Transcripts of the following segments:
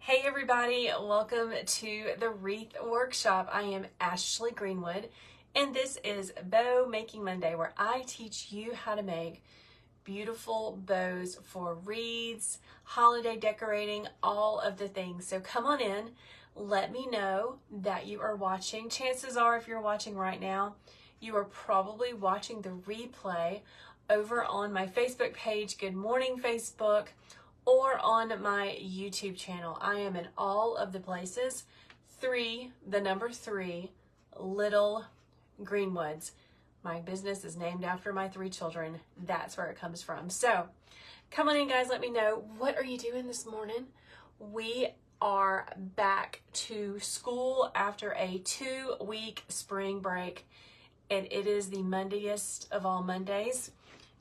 Hey everybody, welcome to the Wreath Workshop. I am Ashley Greenwood, and this is Bow Making Monday, where I teach you how to make beautiful bows for wreaths, holiday decorating, all of the things. So come on in, let me know that you are watching. Chances are, if you're watching right now, you are probably watching the replay over on my Facebook page, Good Morning Facebook, or on my YouTube channel. I am in all of the places. The number 3, Little Greenwoods. My business is named after my 3 children. That's where it comes from. So come on in, guys. Let me know, what are you doing this morning? We are back to school after a 2-week spring break, and it is the Mondayest of all Mondays.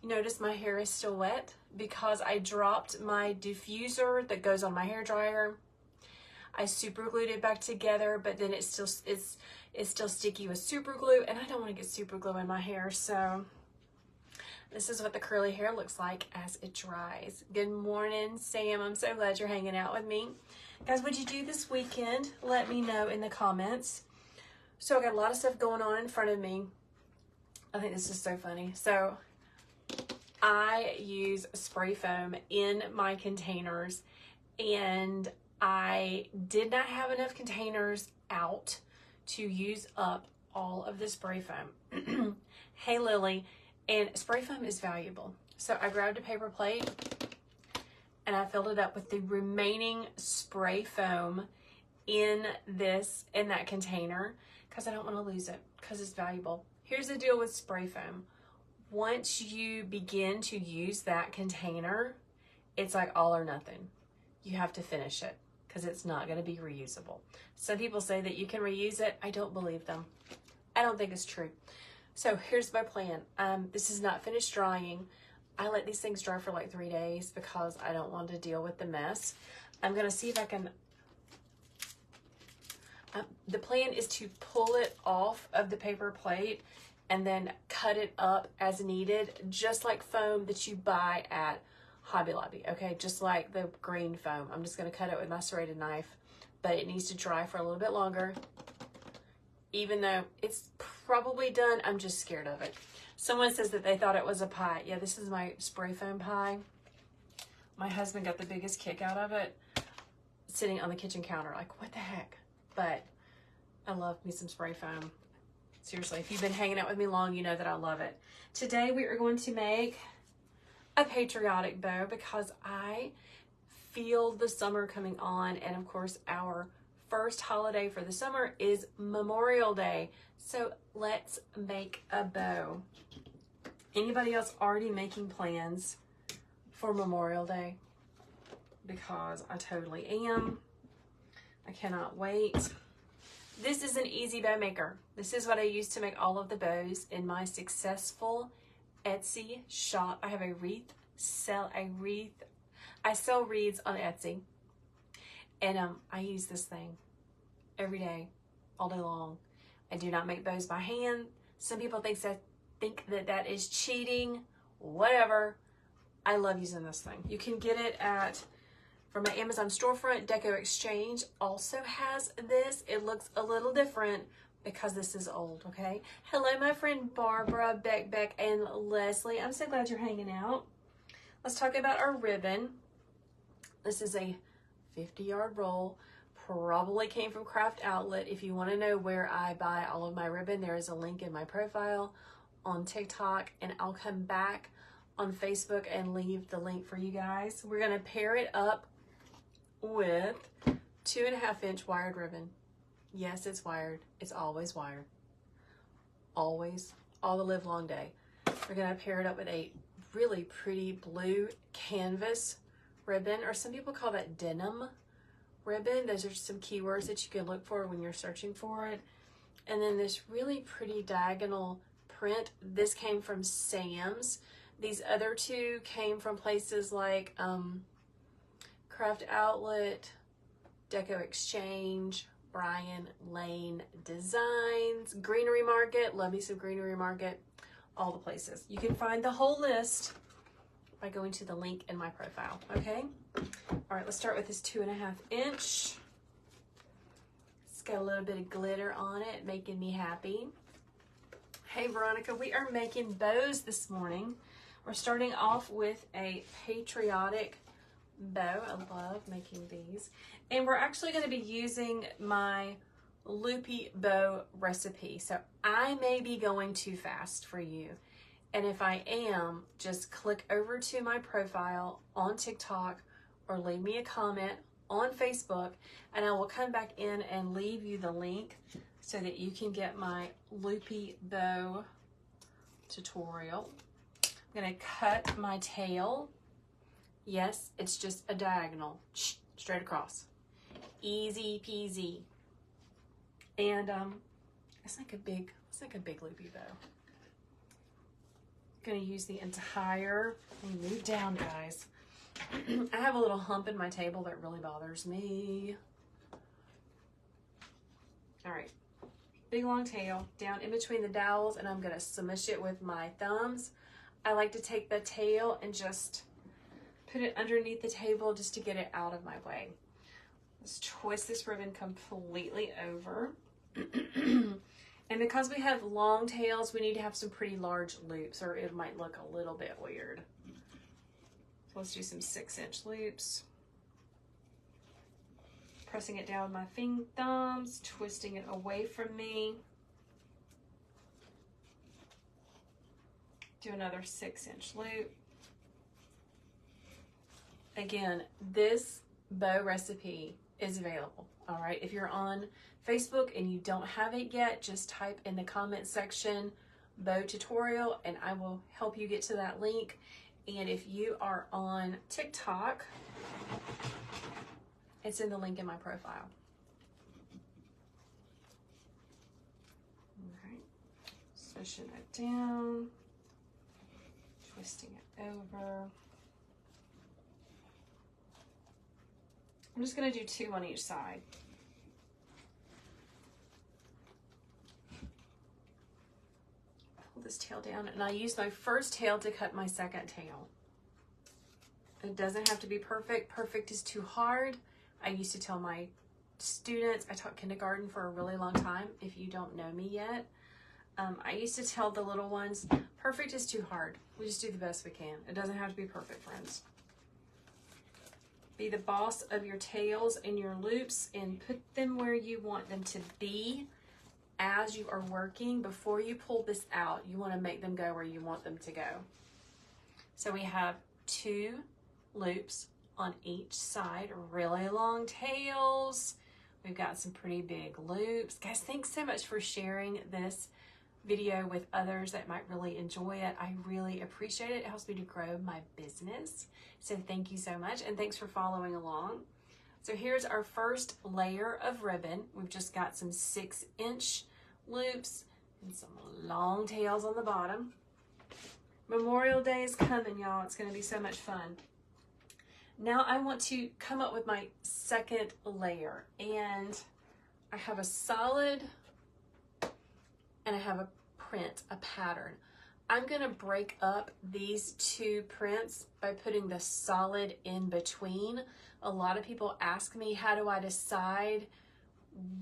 You notice my hair is still wet because I dropped my diffuser that goes on my hair dryer. I super glued it back together, but then it's still sticky with super glue, and I don't want to get super glue in my hair. So this is what the curly hair looks like as it dries. Good morning, Sam. I'm so glad you're hanging out with me. Guys, what'd you do this weekend? Let me know in the comments. So I got a lot of stuff going on in front of me. I think this is so funny. So I use spray foam in my containers, and I did not have enough containers out to use up all of the spray foam. Hey, Lily. And spray foam is valuable. So I grabbed a paper plate and I filled it up with the remaining spray foam in that container, because I don't want to lose it, because it's valuable. Here's the deal with spray foam. Once you begin to use that container, it's like all or nothing. You have to finish it because it's not going to be reusable. Some people say that you can reuse it. I don't believe them. I don't think it's true. So here's my plan. This is not finished drying. I let these things dry for like 3 days because I don't want to deal with the mess. I'm going to see if I can... the plan is to pull it off of the paper plate and then cut it up as needed, just like foam that you buy at Hobby Lobby, okay? Just like the green foam. I'm just gonna cut it with my serrated knife, but it needs to dry for a little bit longer. Even though it's probably done, I'm just scared of it. Someone says that they thought it was a pie. Yeah, this is my spray foam pie. My husband got the biggest kick out of it, sitting on the kitchen counter, like, what the heck? But I love me some spray foam. Seriously, if you've been hanging out with me long, you know that I love it. Today we are going to make a patriotic bow because I feel the summer coming on, and of course our first holiday for the summer is Memorial Day. So let's make a bow. Anybody else already making plans for Memorial Day? Because I totally am. I cannot wait. This is an easy bow maker. This is what I use to make all of the bows in my successful Etsy shop. I have a I sell wreaths on Etsy, and I use this thing every day, all day long. I do not make bows by hand. Some people think that is cheating. Whatever. I love using this thing. You can get it from my Amazon storefront. Deco Exchange also has this. It looks a little different because this is old, okay? Hello, my friend Barbara, Beck, and Leslie. I'm so glad you're hanging out. Let's talk about our ribbon. This is a 50-yard roll. Probably came from Craft Outlet. If you want to know where I buy all of my ribbon, there is a link in my profile on TikTok, and I'll come back on Facebook and leave the link for you guys. We're going to pair it up with 2.5-inch wired ribbon. Yes, it's wired. It's always wired. Always, all the live long day. We're gonna pair it up with a really pretty blue canvas ribbon, or some people call that denim ribbon. Those are some keywords that you can look for when you're searching for it. And then this really pretty diagonal print. This came from Sam's. These other two came from places like Craft Outlet, Deco Exchange, Brian Lane Designs, Greenery Market. Love me some Greenery Market. All the places. You can find the whole list by going to the link in my profile, okay? All right, let's start with this 2.5 inch. It's got a little bit of glitter on it, making me happy. Hey Veronica, we are making bows this morning. We're starting off with a Patriotic bow. I love making these. And we're actually going to be using my loopy bow recipe. So I may be going too fast for you. And if I am, just click over to my profile on TikTok or leave me a comment on Facebook, and I will come back in and leave you the link so that you can get my loopy bow tutorial. I'm going to cut my tail. Yes, it's just a diagonal, straight across. Easy peasy. And it's like a big loopy bow. Going to use the entire, let me move down, guys. I have a little hump in my table that really bothers me. All right, big long tail down in between the dowels, and I'm going to smush it with my thumbs. I like to take the tail and just put it underneath the table just to get it out of my way. Let's twist this ribbon completely over. And because we have long tails, we need to have some pretty large loops, or it might look a little bit weird. So let's do some 6-inch loops. Pressing it down with my thumbs, twisting it away from me. Do another 6-inch loop. Again, this bow recipe is available. All right, if you're on Facebook and you don't have it yet, just type in the comment section bow tutorial and I will help you get to that link. And if you are on TikTok, it's in the link in my profile. All right, swishing it down, twisting it over. I'm just going to do 2 on each side. Pull this tail down, and I use my first tail to cut my second tail. It doesn't have to be perfect. Perfect is too hard. I used to tell my students, I taught kindergarten for a really long time, if you don't know me yet. I used to tell the little ones, perfect is too hard. We just do the best we can. It doesn't have to be perfect, friends. Be the boss of your tails and your loops and put them where you want them to be as you are working. Before you pull this out, you want to make them go where you want them to go. So we have 2 loops on each side, really long tails. We've got some pretty big loops. Guys, thanks so much for sharing this video with others that might really enjoy it. I really appreciate it. It helps me to grow my business. So thank you so much, and thanks for following along. So here's our first layer of ribbon. We've just got some 6-inch loops and some long tails on the bottom. Memorial Day is coming, y'all. It's going to be so much fun. Now I want to come up with my second layer, and I have a solid and I have a print, a pattern. I'm gonna break up these 2 prints by putting the solid in between. A lot of people ask me, how do I decide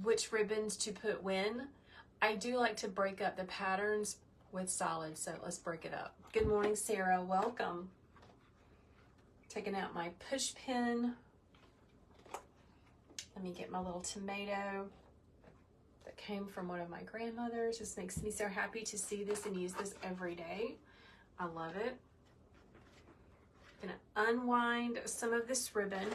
which ribbons to put when? I do like to break up the patterns with solid, so let's break it up. Good morning, Sarah, welcome. Taking out my push pin. Let me get my little tomato that came from one of my grandmothers. This makes me so happy to see this and use this every day. I love it. I'm gonna unwind some of this ribbon.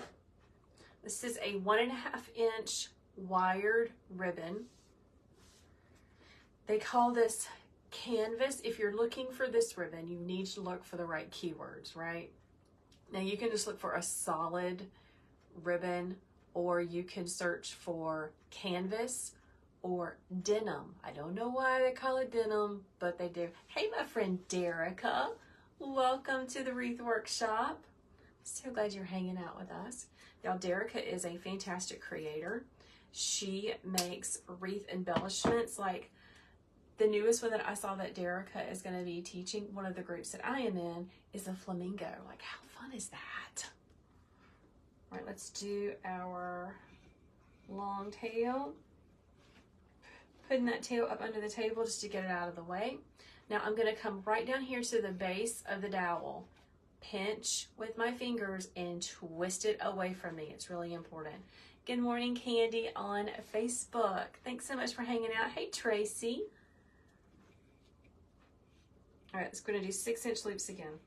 This is a 1.5-inch wired ribbon. They call this canvas. If you're looking for this ribbon, you need to look for the right keywords, right? Now you can just look for a solid ribbon, or you can search for canvas or denim. I don't know why they call it denim, but they do. Hey, my friend Derica, welcome to the Wreath Workshop. So glad you're hanging out with us. Y'all, Derica is a fantastic creator. She makes wreath embellishments. Like the newest one that I saw that Derica is going to be teaching, one of the groups that I am in, is a flamingo. Like, how fun is that? All right, let's do our long tail. Putting that tail up under the table just to get it out of the way. Now I'm going to come right down here to the base of the dowel, pinch with my fingers and twist it away from me. It's really important. Good morning, Candy on Facebook. Thanks so much for hanging out. Hey, Tracy. All right, let's go to do 6-inch loops again.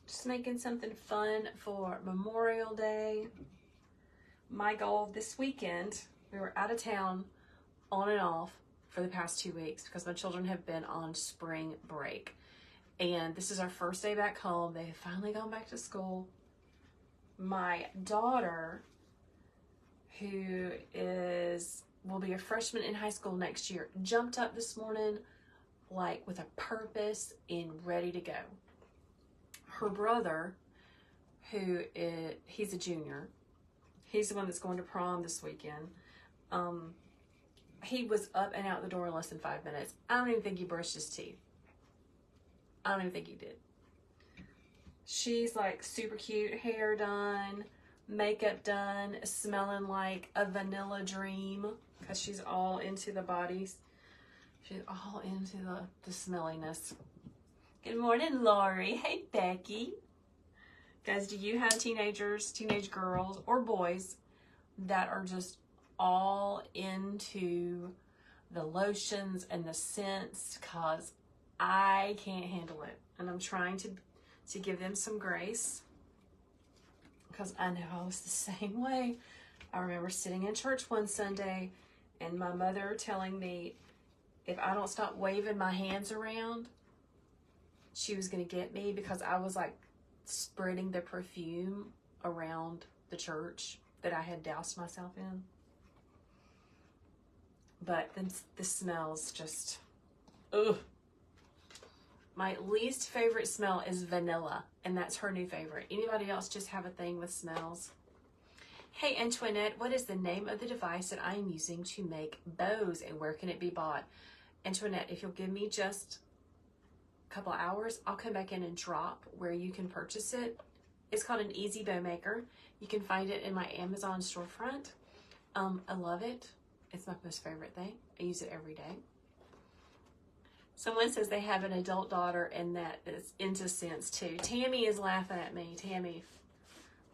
Just making something fun for Memorial Day. My goal this weekend, we were out of town on and off for the past 2 weeks because my children have been on spring break. And this is our first day back home. They have finally gone back to school. My daughter, who will be a freshman in high school next year, jumped up this morning like with a purpose and ready to go. Her brother, he's a junior. He's the one that's going to prom this weekend. He was up and out the door in less than 5 minutes. I don't even think he brushed his teeth. I don't even think he did. She's like super cute, hair done, makeup done, smelling like a vanilla dream because she's all into the bodies. She's all into the smelliness. Good morning, Lori. Hey, Becky. Guys, do you have teenage girls, or boys that are just all into the lotions and the scents? Because I can't handle it. And I'm trying to give them some grace because I know I was the same way. I remember sitting in church one Sunday and my mother telling me if I don't stop waving my hands around, she was going to get me because I was like spreading the perfume around the church that I had doused myself in. But the smells just, ugh. My least favorite smell is vanilla, and that's her new favorite. Anybody else just have a thing with smells? Hey, Antoinette, what is the name of the device that I'm using to make bows, and where can it be bought? Antoinette, if you'll give me just a couple hours, I'll come back in and drop where you can purchase it. It's called an Easy Bow Maker. You can find it in my Amazon storefront. I love it. It's my most favorite thing. I use it every day. Someone says they have an adult daughter and that is into scents too. Tammy is laughing at me. Tammy,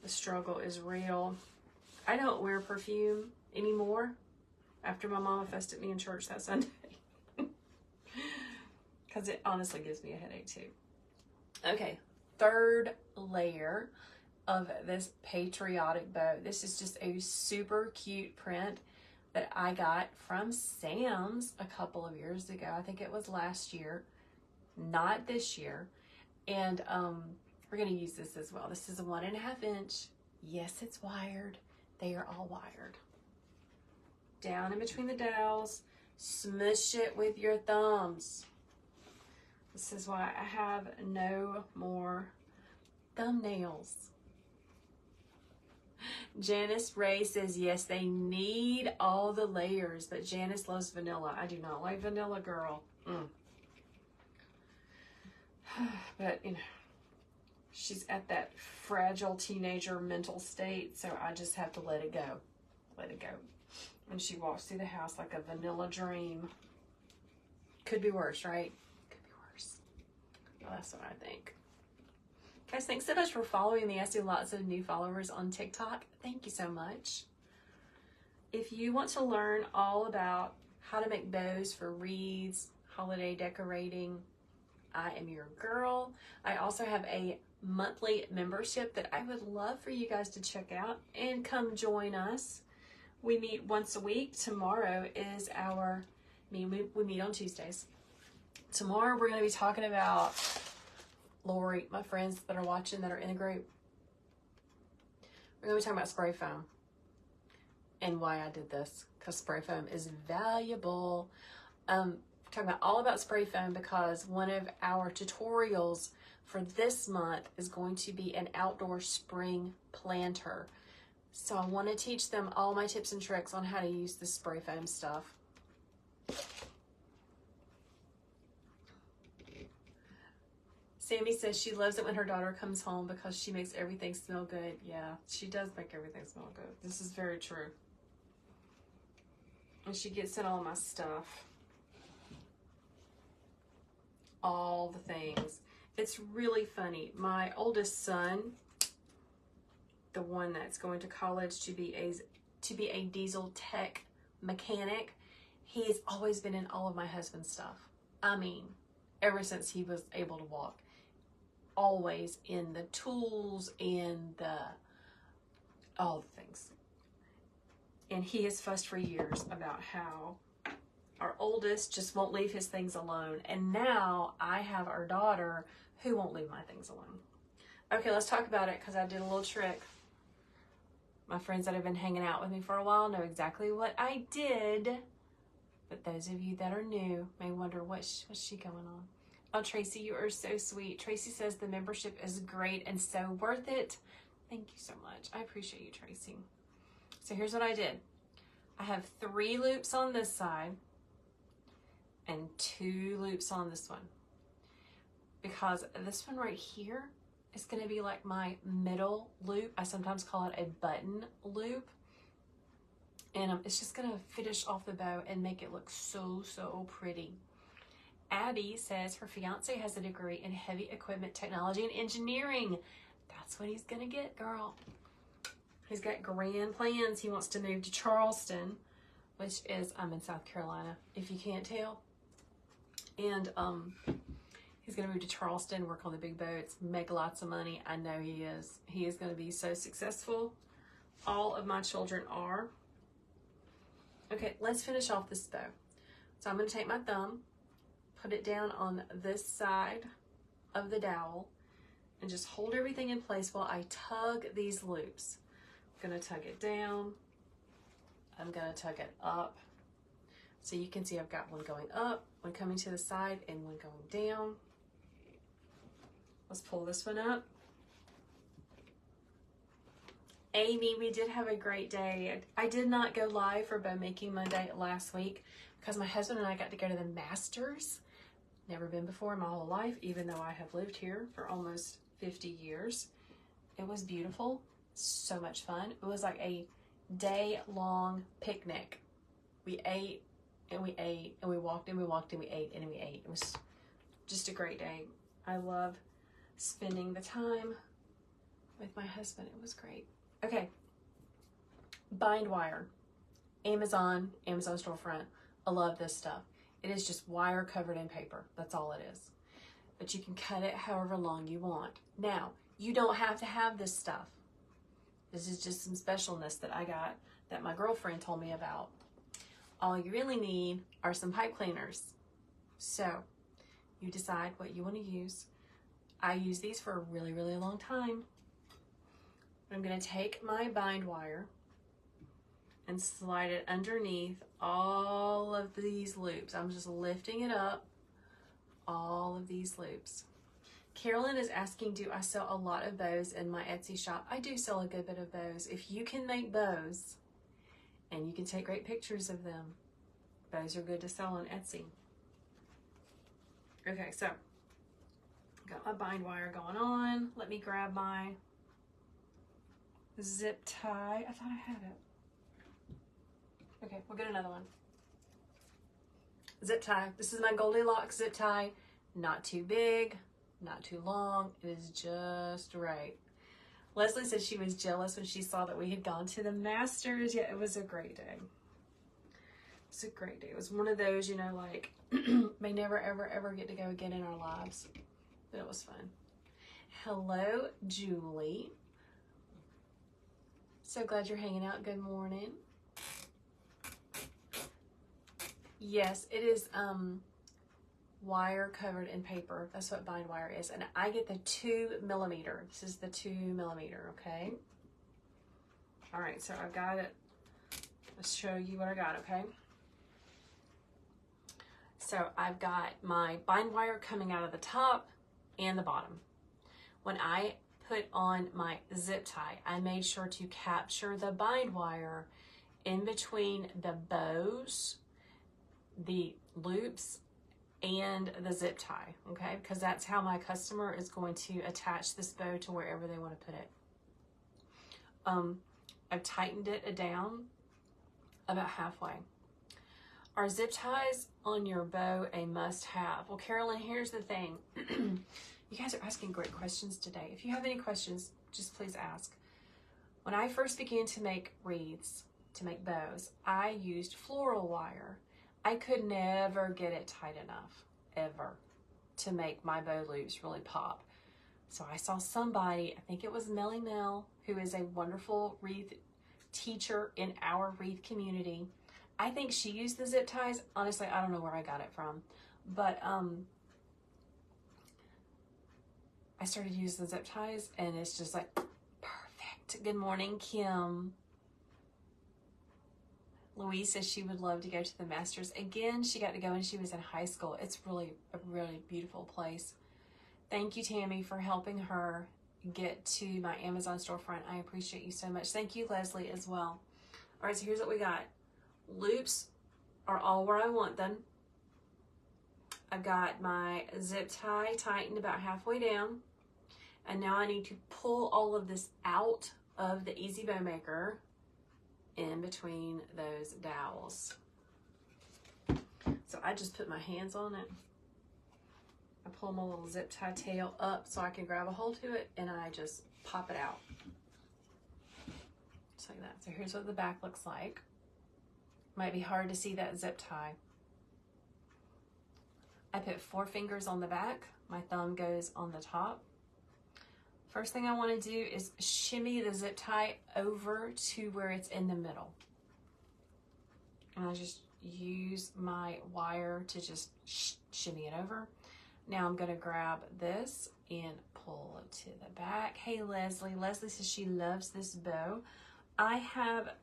the struggle is real. I don't wear perfume anymore after my mama fussed at me in church that Sunday. Because it honestly gives me a headache too. Okay, third layer of this Patriotic bow. This is just a super cute print that I got from Sam's a couple of years ago. I think it was last year, not this year. And we're gonna use this as well. This is a 1.5 inch. Yes, it's wired. They are all wired. Down in between the dowels, smush it with your thumbs. This is why I have no more thumbnails. Janice Ray says, yes, they need all the layers, but Janice loves vanilla. I do not like vanilla, girl. But, you know, she's at that fragile teenager mental state, so I just have to let it go. Let it go. When she walks through the house like a vanilla dream. Could be worse, right? Could be worse. Well, that's what I think. Guys, thanks so much for following me. I see lots of new followers on TikTok. Thank you so much. If you want to learn all about how to make bows for wreaths, holiday decorating, I am your girl. I also have a monthly membership that I would love for you guys to check out and come join us. We meet once a week. Tomorrow is we meet on Tuesdays. Tomorrow we're going to be talking about, Lori, my friends that are watching that are in the group, we're going to be talking about spray foam and why I did this, because spray foam is valuable. We're talking about all about spray foam because one of our tutorials for this month is going to be an outdoor spring planter. So I want to teach them all my tips and tricks on how to use the spray foam stuff. Sammy says she loves it when her daughter comes home because she makes everything smell good. Yeah, she does make everything smell good. This is very true. And she gets in all my stuff. All the things. It's really funny. My oldest son, the one that's going to college to be a diesel tech mechanic, he's always been in all of my husband's stuff. I mean, ever since he was able to walk. Always in the tools and all the things. And he has fussed for years about how our oldest just won't leave his things alone. And now I have our daughter who won't leave my things alone. Okay, let's talk about it because I did a little trick. My friends that have been hanging out with me for a while know exactly what I did. But those of you that are new may wonder, what's she going on? Oh, Tracy, you are so sweet. Tracy says the membership is great and so worth it. Thank you so much. I appreciate you, Tracy. So here's what I did. I have 3 loops on this side and 2 loops on this one. Because this one right here is going to be like my middle loop. I sometimes call it a button loop. And it's just going to finish off the bow and make it look so, so pretty. Abby says her fiance has a degree in heavy equipment technology and engineering. That's what he's going to get, girl. He's got grand plans. He wants to move to Charleston, which is, I'm in South Carolina, if you can't tell. And he's going to move to Charleston, work on the big boats, make lots of money. I know he is. He is going to be so successful. All of my children are. Okay, let's finish off this bow. So I'm going to take my thumb, put it down on this side of the dowel, and just hold everything in place while I tug these loops. I'm going to tug it down. I'm going to tug it up. So you can see I've got one going up, one coming to the side, and one going down. Let's pull this one up. Amy, we did have a great day. I did not go live for Bow Making Monday last week because my husband and I got to go to the Masters. Never been before in my whole life, even though I have lived here for almost 50 years. It was beautiful, so much fun. It was like a day-long picnic. We ate and we ate and we walked and we walked and we ate and we ate. It was just a great day. I love spending the time with my husband. It was great. Okay, bind wire, Amazon storefront. I love this stuff. It is just wire covered in paper. That's all it is. But you can cut it however long you want. Now, you don't have to have this stuff. This is just some specialness that I got that my girlfriend told me about. All you really need are some pipe cleaners. So, you decide what you want to use. I use these for a really, really long time. I'm going to take my bind wire and slide it underneath all of these loops. I'm just lifting it up, all of these loops. Carolyn is asking, do I sell a lot of bows in my Etsy shop? I do sell a good bit of bows. If you can make bows and you can take great pictures of them, bows are good to sell on Etsy. Okay, so got my bind wire going on. Let me grab my zip tie. I thought I had it. Okay, we'll get another one. Zip tie. This is my Goldilocks zip tie. Not too big, not too long. It is just right. Leslie said she was jealous when she saw that we had gone to the Masters. Yeah, it was a great day. It was a great day. It was one of those, you know, like, may never, ever, ever get to go again in our lives. But it was fun. Hello, Julie. So glad you're hanging out. Good morning. Yes, it is wire covered in paper. That's what bind wire is. And I get the 2mm. This is the 2mm, okay? All right, so I've got it. Let's show you what I got, okay? So I've got my bind wire coming out of the top and the bottom. When I put on my zip tie, I made sure to capture the bind wire in between the bows, the loops, and the zip tie, okay? Because that's how my customer is going to attach this bow to wherever they want to put it. I've tightened it down about halfway. Are zip ties on your bow a must-have? Well, Carolyn, here's the thing. You guys are asking great questions today. If you have any questions, just please ask. When I first began to make wreaths, to make bows, I used floral wire. I could never get it tight enough, ever, to make my bow loops really pop. So I saw somebody, I think it was Melly Mel, who is a wonderful wreath teacher in our wreath community. I think she used the zip ties. Honestly, I don't know where I got it from, but I started using the zip ties, and it's just like perfect. Good morning, Kim. Louise says she would love to go to the Masters. Again, she got to go when she was in high school. It's really a really beautiful place. Thank you, Tammy, for helping her get to my Amazon storefront. I appreciate you so much. Thank you, Leslie, as well. All right, so here's what we got. Loops are all where I want them. I've got my zip tie tightened about halfway down. And now I need to pull all of this out of the Easy Bow Maker in between those dowels. So I just put my hands on it. I pull my little zip tie tail up so I can grab a hold to it, and I just pop it out. Just like that. So here's what the back looks like. Might be hard to see that zip tie. I put 4 fingers on the back. My thumb goes on the top. First thing I want to do is shimmy the zip tie over to where it's in the middle. And I just use my wire to just shimmy it over. Now I'm going to grab this and pull it to the back. Hey, Leslie. Leslie says she loves this bow. I have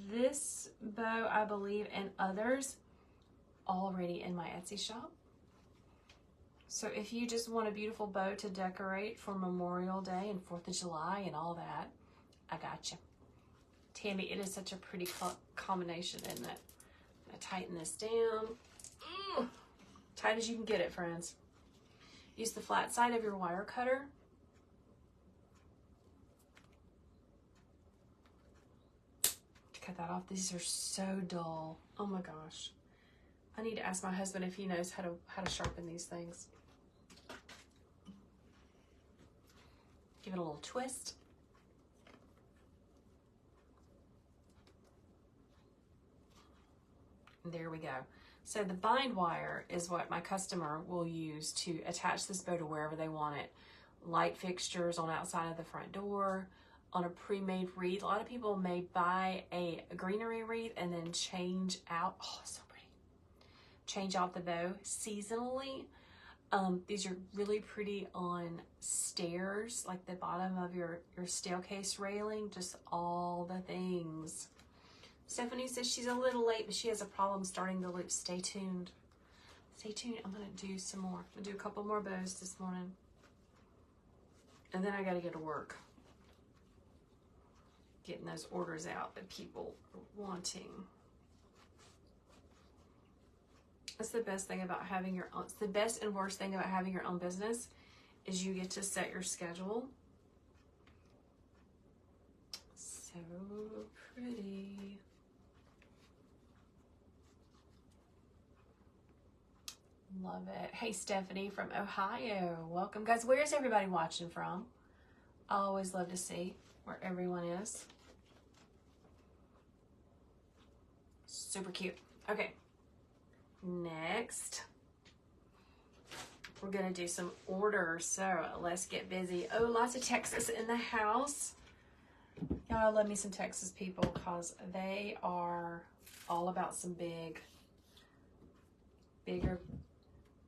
this bow, I believe, and others already in my Etsy shop. So if you just want a beautiful bow to decorate for Memorial Day and 4th of July and all that, I got you. Tammy, it is such a pretty combination, isn't it? I'm gonna tighten this down. Tight as you can get it, friends. Use the flat side of your wire cutter. To cut that off. These are so dull. Oh my gosh. I need to ask my husband if he knows how to sharpen these things. Give it a little twist. And there we go. So the bind wire is what my customer will use to attach this bow to wherever they want it. Light fixtures on outside of the front door, on a pre-made wreath. A lot of people may buy a greenery wreath and then change out, oh, so pretty. Change out the bow seasonally. These are really pretty on stairs, like the bottom of your staircase railing, just all the things. Stephanie says she's a little late, but she has a problem starting the loop. Stay tuned. Stay tuned. I'm going to do some more. I'm going to do a couple more bows this morning. And then I got to go to work. Getting those orders out that people are wanting. That's the best thing about having your own. It's the best and worst thing about having your own business is you get to set your schedule. So pretty. Love it. Hey, Stephanie from Ohio. Welcome, guys. Where's everybody watching from? I always love to see where everyone is. Super cute. Okay. Next, we're going to do some orders. So let's get busy. Oh, lots of Texas in the house. Y'all love me some Texas people because they are all about some bigger,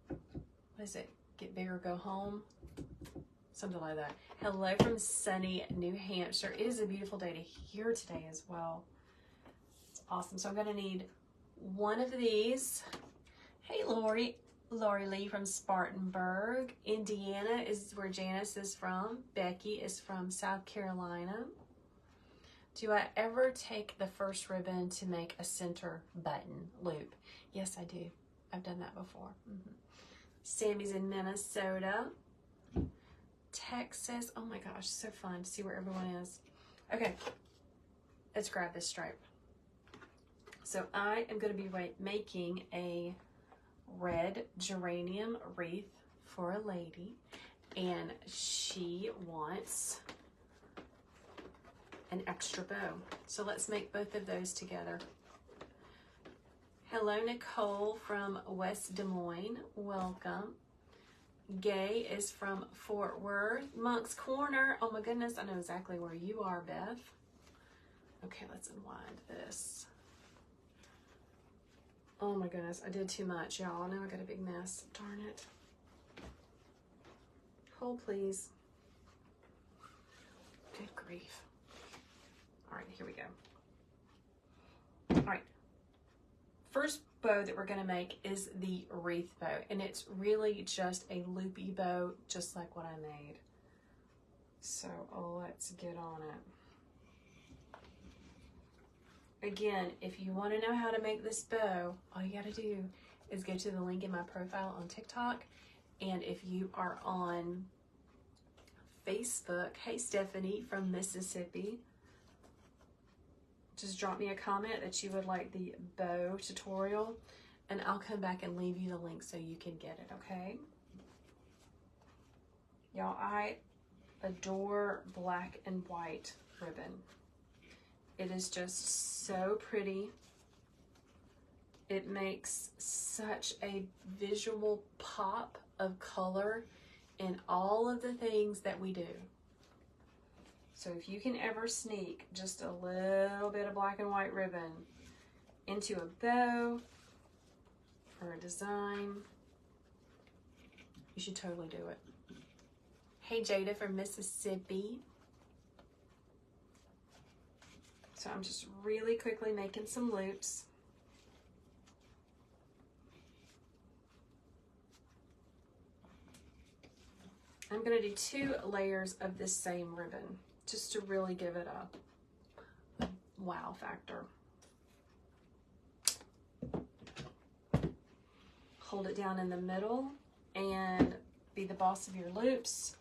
what is it? Get bigger, go home. Something like that. Hello from sunny New Hampshire. It is a beautiful day to here today as well. It's awesome. So I'm going to need one of these. Hey, Lori Lee from Spartanburg. Indiana is where Janice is from. Becky is from South Carolina. Do I ever take the first ribbon to make a center button loop? Yes, I do. I've done that before. Sammy's in Minnesota. Texas. Oh my gosh, so fun to see where everyone is. Okay, let's grab this stripe. So I am going to be making a red geranium wreath for a lady, and she wants an extra bow. So let's make both of those together. Hello, Nicole from West Des Moines. Welcome. Gay is from Fort Worth. Monk's Corner. Oh my goodness, I know exactly where you are, Beth. Okay, let's unwind this. Oh my goodness, I did too much, y'all. Now I got a big mess. Darn it. Hold, please. Good grief. All right, here we go. All right. First bow that we're going to make is the wreath bow, and it's really just a loopy bow, just like what I made. So let's get on it. Again, if you want to know how to make this bow, all you got to do is go to the link in my profile on TikTok. And if you are on Facebook, hey Stephanie from Mississippi, just drop me a comment that you would like the bow tutorial, and I'll come back and leave you the link so you can get it, okay? Y'all, I adore black and white ribbon. It is just so pretty. It makes such a visual pop of color in all of the things that we do. So if you can ever sneak just a little bit of black and white ribbon into a bow or a design, you should totally do it. Hey Jada from Mississippi. So I'm just really quickly making some loops. I'm going to do 2 layers of this same ribbon just to really give it a wow factor. Hold it down in the middle and be the boss of your loops.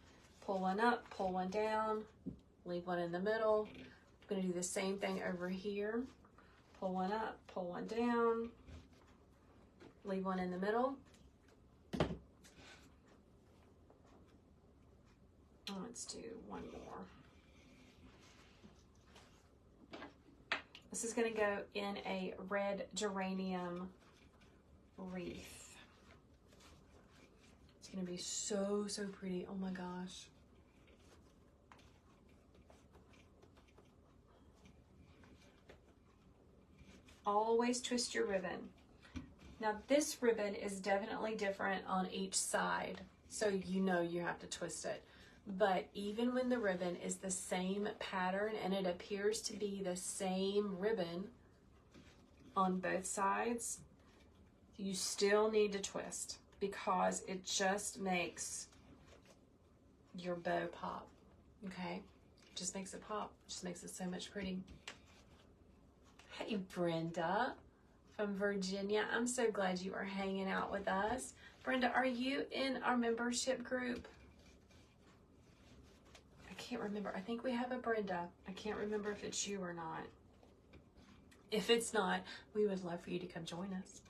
Pull one up, pull one down, leave one in the middle. I'm going to do the same thing over here. Pull one up, pull one down, leave one in the middle. Let's do one more. This is going to go in a red geranium wreath. It's going to be so, so pretty. Oh my gosh. Always twist your ribbon. Now this ribbon is definitely different on each side, so you know you have to twist it. But even when the ribbon is the same pattern and it appears to be the same ribbon on both sides, you still need to twist because it just makes your bow pop, okay? It just makes it pop. It just makes it so much pretty. Hey, Brenda from Virginia. I'm so glad you are hanging out with us. Brenda, are you in our membership group? I can't remember. I think we have a Brenda. I can't remember if it's you or not. If it's not, we would love for you to come join us.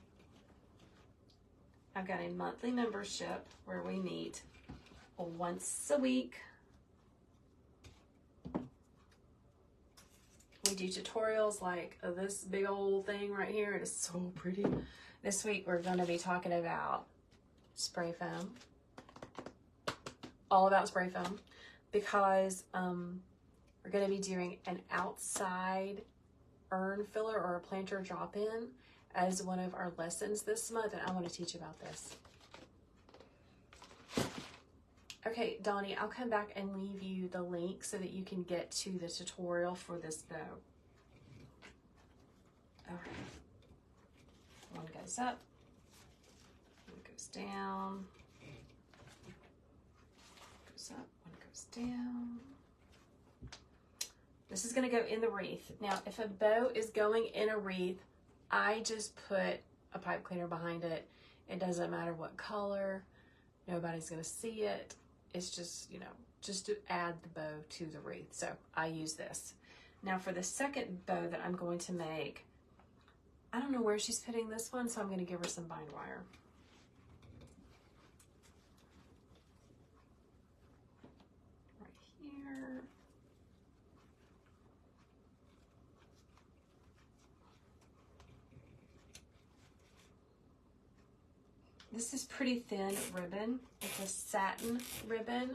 I've got a monthly membership where we meet once a week. We do tutorials like this big old thing right here. It is so pretty. This week we're going to be talking about spray foam. All about spray foam because we're going to be doing an outside urn filler or a planter drop-in as one of our lessons this month, and I want to teach about this. Okay, Donnie, I'll come back and leave you the link so that you can get to the tutorial for this bow. All right. One goes up, one goes down, goes up, one goes down. This is going to go in the wreath. Now, if a bow is going in a wreath, I just put a pipe cleaner behind it It doesn't matter what color. Nobody's going to see it. It's just, you know, just to add the bow to the wreath. So I use this. Now for the second bow that I'm going to make, I don't know where she's putting this one, so I'm going to give her some bind wire. Right here. This is pretty thin ribbon. It's a satin ribbon,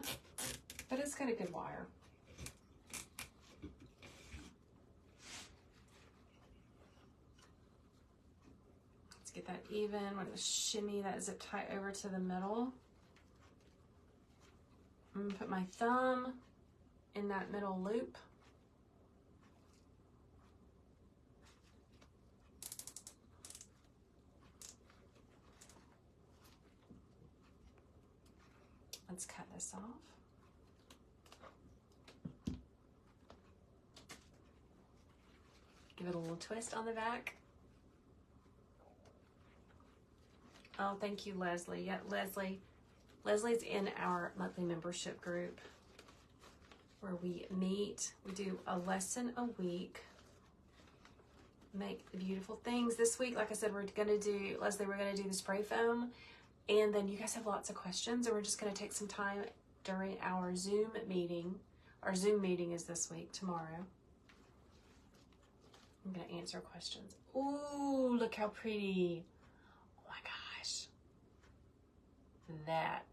but it's got a good wire. Let's get that even. We're going to shimmy that zip tie over to the middle. I'm going to put my thumb in that middle loop. Let's cut this off. Give it a little twist on the back. Oh, thank you, Leslie. Yeah, Leslie's in our monthly membership group where we meet. We do a lesson a week. Make beautiful things. This week, like I said, we're going to do, Leslie, we're going to do the spray foam. And then you guys have lots of questions, and we're just going to take some time during our Zoom meeting. Our Zoom meeting is this week, tomorrow. I'm going to answer questions. Ooh, look how pretty. Oh my gosh. That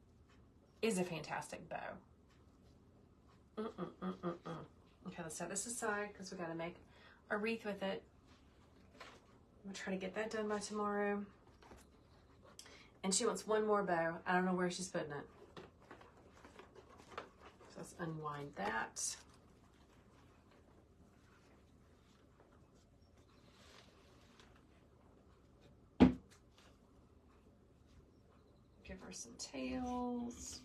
is a fantastic bow. Okay, let's set this aside because we got to make a wreath with it. I'm going to try to get that done by tomorrow. And she wants one more bow. I don't know where she's putting it. So let's unwind that. Give her some tails.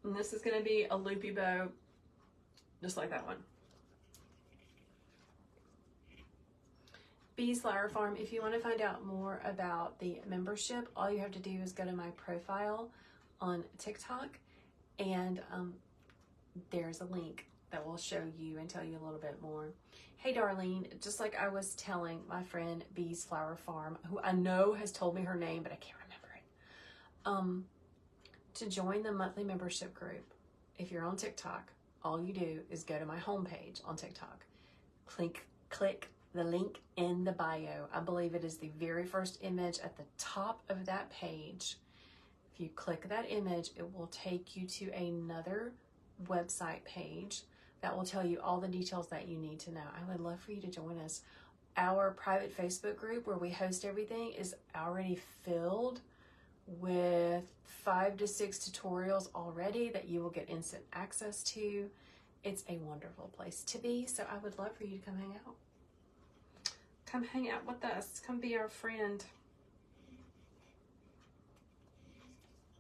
And this is going to be a loopy bow, just like that one. Bees Flower Farm, if you want to find out more about the membership, all you have to do is go to my profile on TikTok, and there's a link that will show you and tell you a little bit more. Hey, Darlene, just like I was telling my friend Bees Flower Farm, who I know has told me her name, but I can't remember it, to join the monthly membership group, if you're on TikTok, all you do is go to my homepage on TikTok, click the link in the bio. I believe it is the very first image at the top of that page. If you click that image, it will take you to another website page that will tell you all the details that you need to know. I would love for you to join us. Our private Facebook group where we host everything is already filled with 5 to 6 tutorials already that you will get instant access to. It's a wonderful place to be, so I would love for you to come hang out. Come hang out with us. Come be our friend.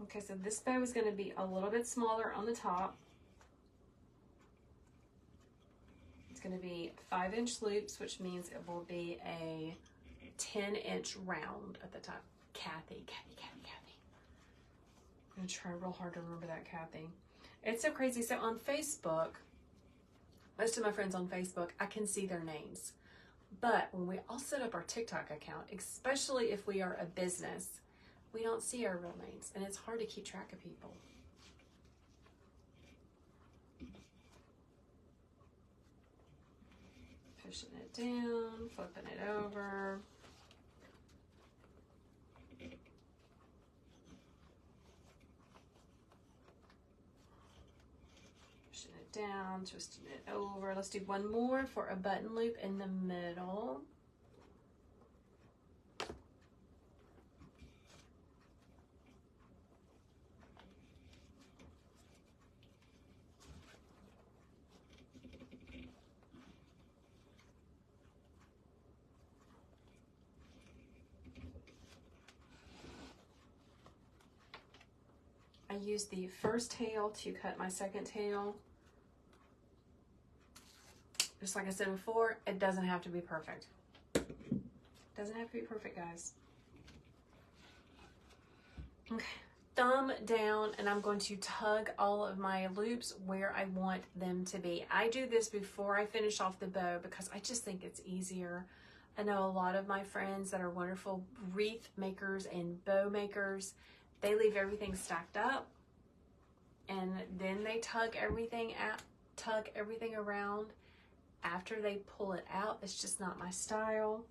Okay, so this bow is going to be a little bit smaller on the top. It's going to be 5-inch loops, which means it will be a 10-inch round at the top. Kathy. I'm going to try real hard to remember that, Kathy. It's so crazy. So on Facebook, most of my friends on Facebook, I can see their names. But when we all set up our TikTok account, especially if we are a business, we don't see our real names, and it's hard to keep track of people. Pushing it down, flipping it over. Pushing it down, twisting it over. Let's do one more for a button loop in the middle. I use the first tail to cut my second tail. Just like I said before, it doesn't have to be perfect. It doesn't have to be perfect, guys. Okay, thumb down, and I'm going to tug all of my loops where I want them to be. I do this before I finish off the bow because I just think it's easier. I know a lot of my friends that are wonderful wreath makers and bow makers, they leave everything stacked up and then they tug everything out, tug everything around after they pull it out. It's just not my style.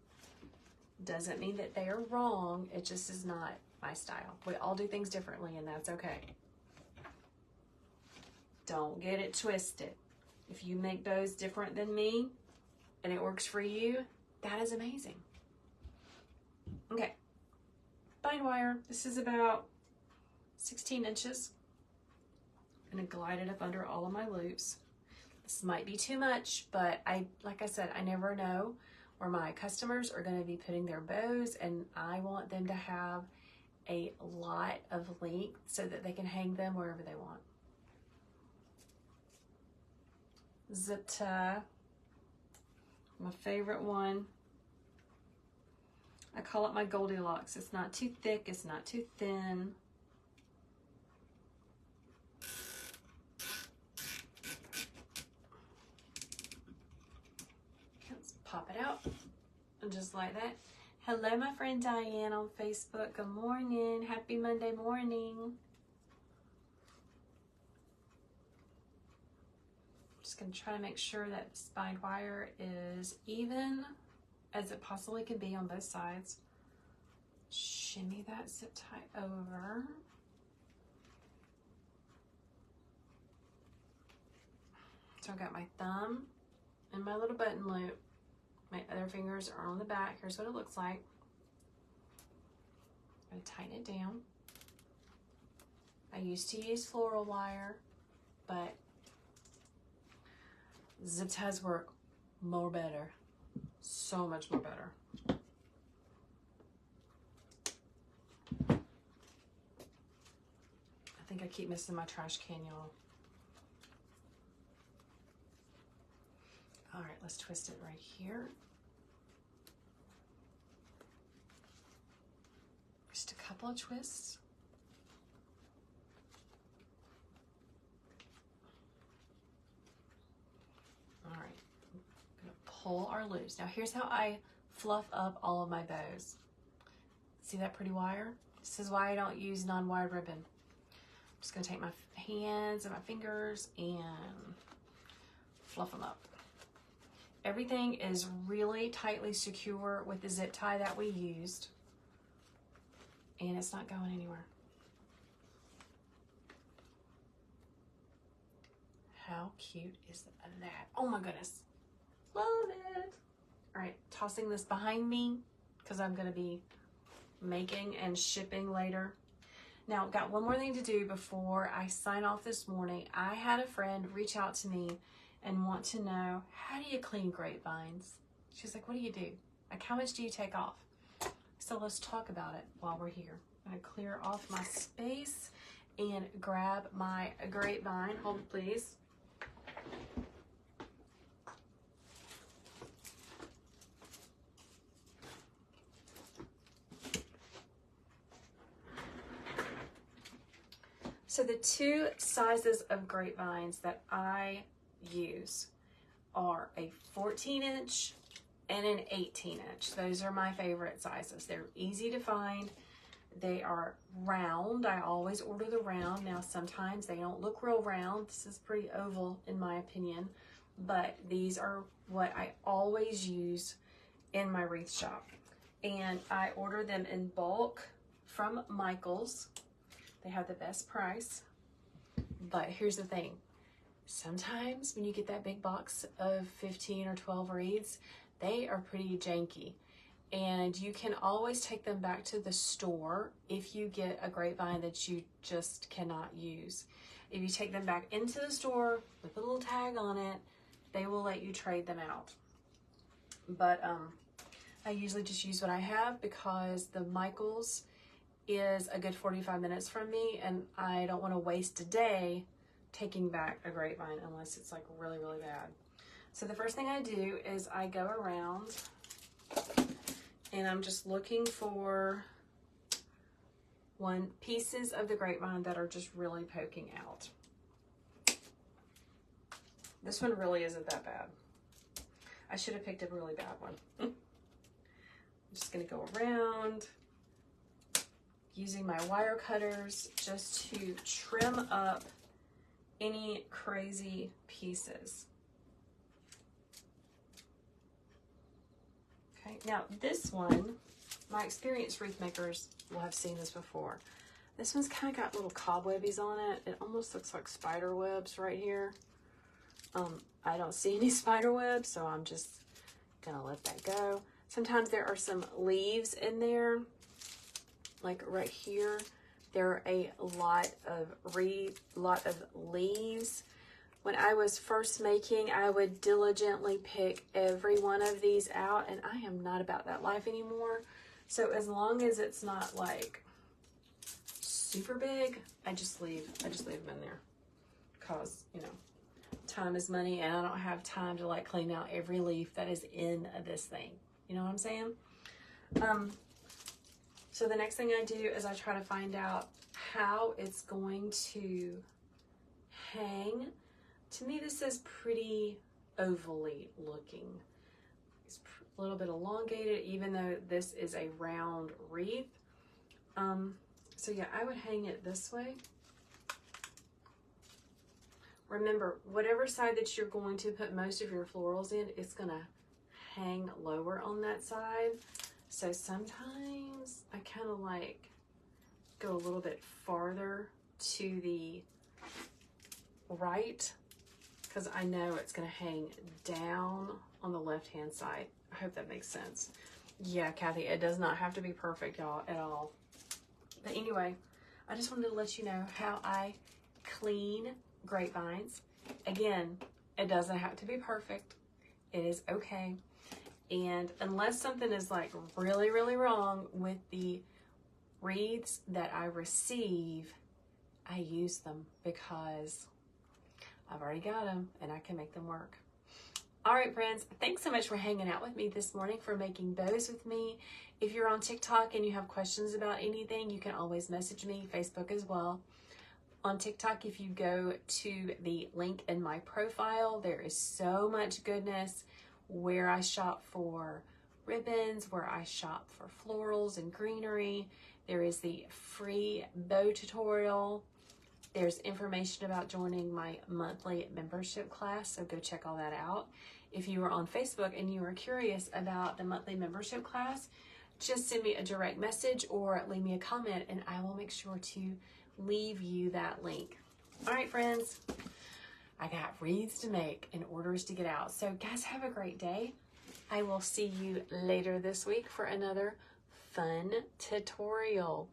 Doesn't mean that they are wrong. It just is not my style. We all do things differently, and that's okay. Don't get it twisted. If you make bows different than me and it works for you, that is amazing. Okay, bind wire. This is about 16 inches. I'm gonna glide it up under all of my loops. This might be too much, but like I said, I never know where my customers are gonna be putting their bows, and I want them to have a lot of length so that they can hang them wherever they want. Zip tie, my favorite one. I call it my Goldilocks. It's not too thick, it's not too thin. Let's pop it out, and just like that. Hello, my friend Diane on Facebook. Good morning. Happy Monday morning. Just gonna try to make sure that this bind wire is even as it possibly can be on both sides. Shimmy that zip tie over. So I've got my thumb and my little button loop. My other fingers are on the back. Here's what it looks like. I'm gonna tighten it down. I used to use floral wire, but zip ties work more better. So much more better. I think I keep missing my trash can, y'all. All right, let's twist it right here. Just a couple of twists. All right, I'm gonna pull our loops. Now here's how I fluff up all of my bows. See that pretty wire? This is why I don't use non-wired ribbon. I'm just gonna take my hands and my fingers and fluff them up. Everything is really tightly secure with the zip tie that we used, and it's not going anywhere. How cute is that? Oh my goodness. Love it. All right, tossing this behind me because I'm gonna be making and shipping later. Now, got one more thing to do before I sign off this morning. I had a friend reach out to me and want to know, how do you clean grapevines? She's like, what do you do? Like, how much do you take off? So let's talk about it while we're here. I'm gonna clear off my space and grab my grapevine. Hold it, please. So the two sizes of grapevines that I use are a 14-inch and an 18-inch. Those are my favorite sizes. They're easy to find. They are round. I always order the round. Now sometimes they don't look real round. This is pretty oval in my opinion, but these are what I always use in my wreath shop. And I order them in bulk from Michael's. They have the best price. But here's the thing. Sometimes when you get that big box of 15 or 12 wreaths, they are pretty janky. And you can always take them back to the store if you get a grapevine that you just cannot use. If you take them back into the store with a little tag on it, they will let you trade them out. But I usually just use what I have because the Michael's is a good 45 minutes from me, and I don't want to waste a day taking back a grapevine unless it's like really, really bad. So the first thing I do is I go around and I'm just looking for pieces of the grapevine that are just really poking out. This one really isn't that bad. I should have picked a really bad one. I'm just gonna go around using my wire cutters just to trim up any crazy pieces. Okay, now this one, my experienced wreath makers will have seen this before. This one's kind of got little cobwebbies on it. It almost looks like spider webs right here. I don't see any spider webs, so I'm just gonna let that go. Sometimes there are some leaves in there, like right here. There are a lot of leaves. When I was first making, I would diligently pick every one of these out, and I am not about that life anymore. So as long as it's not like super big, I just leave them in there, because, you know, time is money, and I don't have time to like clean out every leaf that is in this thing. You know what I'm saying? So the next thing I do is I try to find out how it's going to hang. To me, this is pretty ovally looking. It's a little bit elongated, even though this is a round wreath. So yeah, I would hang it this way. Remember, whatever side that you're going to put most of your florals in, it's gonna hang lower on that side. So sometimes I kind of like go a little bit farther to the right, because I know it's gonna hang down on the left-hand side. I hope that makes sense. Yeah, Kathy, it does not have to be perfect, y'all, at all. But anyway, I just wanted to let you know how I clean grapevines. Again, it doesn't have to be perfect. It is okay. And unless something is like really, really wrong with the wreaths that I receive, I use them because I've already got them and I can make them work. All right, friends, thanks so much for hanging out with me this morning, for making bows with me. If you're on TikTok and you have questions about anything, you can always message me, Facebook as well. On TikTok, if you go to the link in my profile, there is so much goodness where I shop for ribbons, where I shop for florals and greenery. There is the free bow tutorial. There's information about joining my monthly membership class, so go check all that out. If you are on Facebook and you are curious about the monthly membership class, just send me a direct message or leave me a comment and I will make sure to leave you that link. All right, friends, I got wreaths to make and orders to get out. So guys, have a great day. I will see you later this week for another fun tutorial.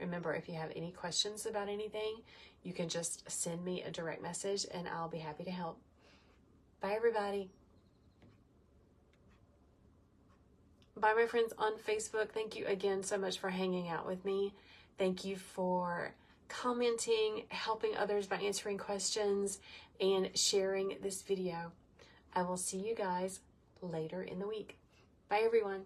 Remember, if you have any questions about anything, you can just send me a direct message and I'll be happy to help. Bye, everybody. Bye, my friends on Facebook. Thank you again so much for hanging out with me. Thank you for commenting, helping others by answering questions, and sharing this video. I will see you guys later in the week. Bye, everyone.